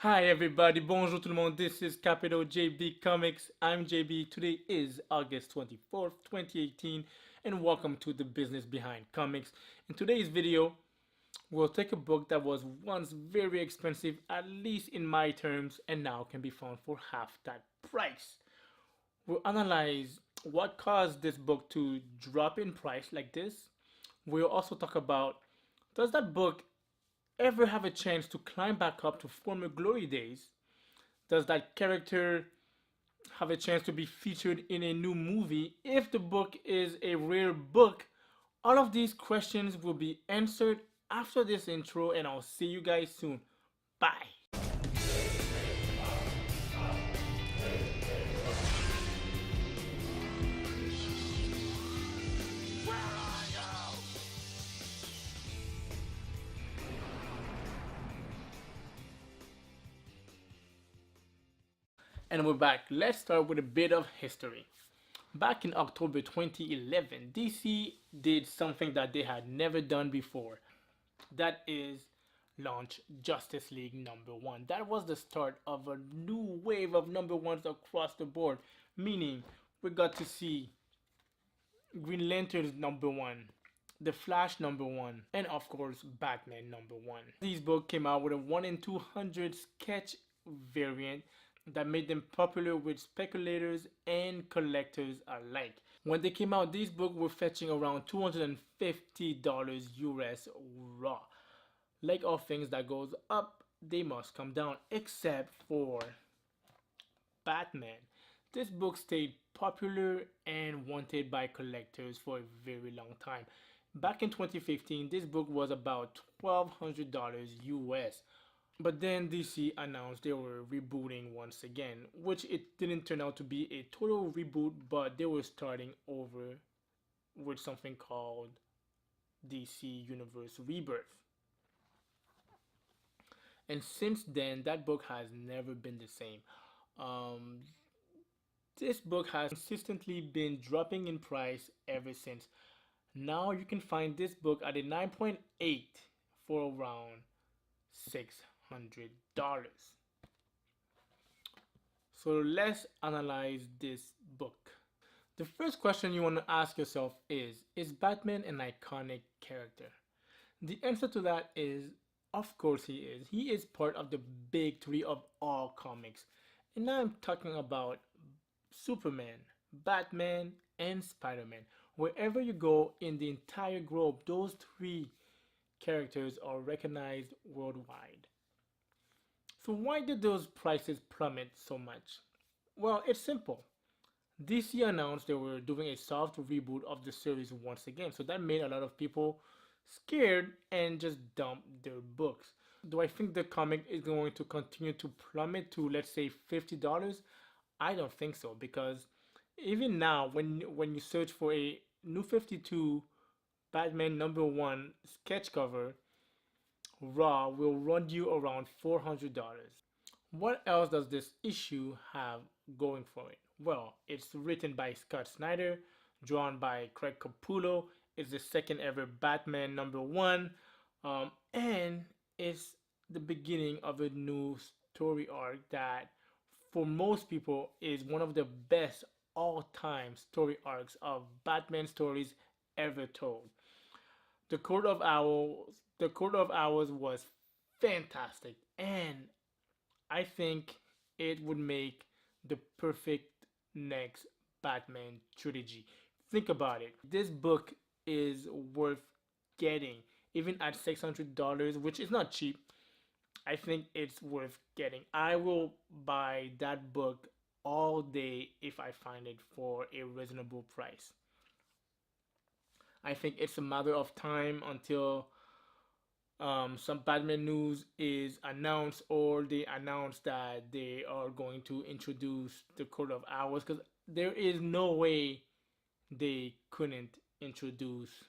Hi everybody, bonjour tout le monde. This is Capital JB Comics. I'm JB. Today is August 24th, 2018, and welcome to the business behind comics. In today's video, we'll take a book that was once very expensive, at least in my terms, and now can be found for half that price. We'll analyze what caused this book to drop in price like this. We'll also talk about, does that book ever have a chance to climb back up to former glory days? Does that character have a chance to be featured in a new movie if the book is a rare book? All of these questions will be answered after this intro, and I'll see you guys soon. Bye. And we're back. Let's start with a bit of history. Back in October 2011, DC did something that they had never done before. That is launch Justice League #1. That was the start of a new wave of #1s across the board, meaning we got to see Green Lantern's #1, The Flash #1, and of course Batman #1. These books came out with a 1 in 200 sketch variant that made them popular with speculators and collectors alike. When they came out, these books were fetching around $250 US raw. Like all things that goes up, they must come down, except for Batman. This book stayed popular and wanted by collectors for a very long time. Back in 2015, this book was about $1,200 US. But then DC announced they were rebooting once again, which it didn't turn out to be a total reboot, but they were starting over with something called DC Universe Rebirth. And since then, that book has never been the same. Um, this book has consistently been dropping in price ever since. Now you can find this book at a 9.8 for around $600. So let's analyze this book. The first question you want to ask yourself is Batman an iconic character? The answer to that is, of course he is. He is part of the big three of all comics. And now I'm talking about Superman, Batman, and Spider-Man. Wherever you go in the entire globe, those three characters are recognized worldwide. So why did those prices plummet so much? Well, it's simple. DC announced they were doing a soft reboot of the series once again, so that made a lot of people scared and just dumped their books. Do I think the comic is going to continue to plummet to, let's say, $50? I don't think so, because even now when you search for a new 52 Batman #1 sketch cover, raw will run you around $400. What else does this issue have going for it? Well, it's written by Scott Snyder, drawn by Craig Capullo. It's the second ever Batman #1, and it's the beginning of a new story arc that, for most people, is one of the best all-time story arcs of Batman stories ever told. The Court of Owls was fantastic, and I think it would make the perfect next Batman trilogy. Think about it. This book is worth getting, even at $600, which is not cheap. I think it's worth getting. I will buy that book all day if I find it for a reasonable price. I think it's a matter of time until some Batman news is announced, or they announce that they are going to introduce the Court of Owls, because there is no way they couldn't introduce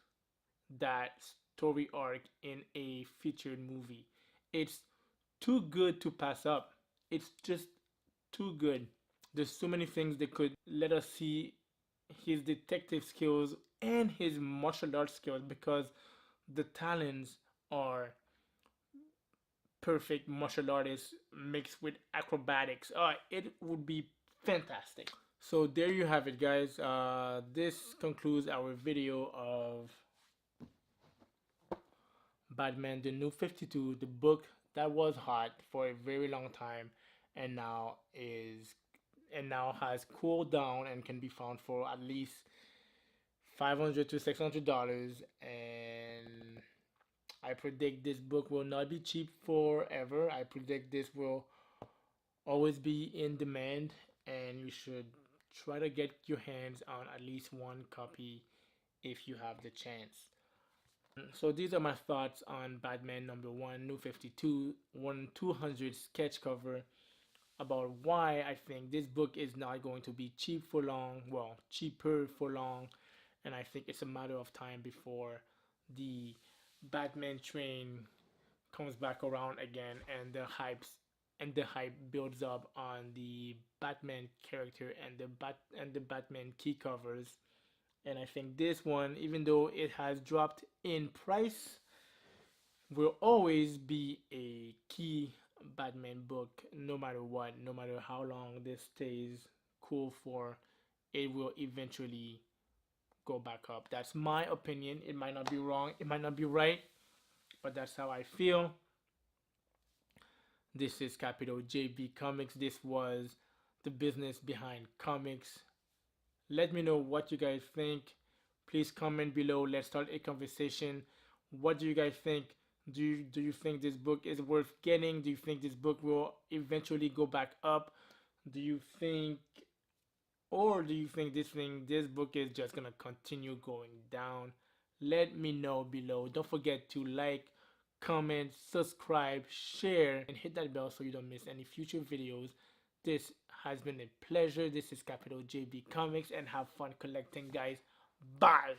that story arc in a featured movie. It's too good to pass up. It's just too good. There's so many things they could let us see his detective skills and his martial arts skills, because the talents are perfect martial artist mixed with acrobatics. It would be fantastic. So there you have it, guys. This concludes our video of Batman the New 52, the book that was hot for a very long time and now has cooled down and can be found for at least $500 to $600. And I predict this book will not be cheap forever. I predict this will always be in demand, and you should try to get your hands on at least one copy if you have the chance. So these are my thoughts on Batman number 1, New 52, 1/200 sketch cover, about why I think this book is not going to be cheap for long, well, cheaper for long, and I think it's a matter of time before the Batman train comes back around again and the hype builds up on the Batman character and the Batman key covers. And I think this one, even though it has dropped in price, will always be a key Batman book no matter what, no matter how long this stays cool for, it will eventually go back up. That's my opinion. It might not be wrong, it might not be right, but that's how I feel. This is Capital JB Comics. This was the business behind comics. Let me know what you guys think. Please comment below. Let's start a conversation. What do you guys think? Do you think this book is worth getting? Do you think this book will eventually go back up? Do you think this book is just gonna continue going down? Let me know below. Don't forget to like, comment, subscribe, share, and hit that bell so you don't miss any future videos. This has been a pleasure. This is Capital JB Comics, and have fun collecting, guys. Bye.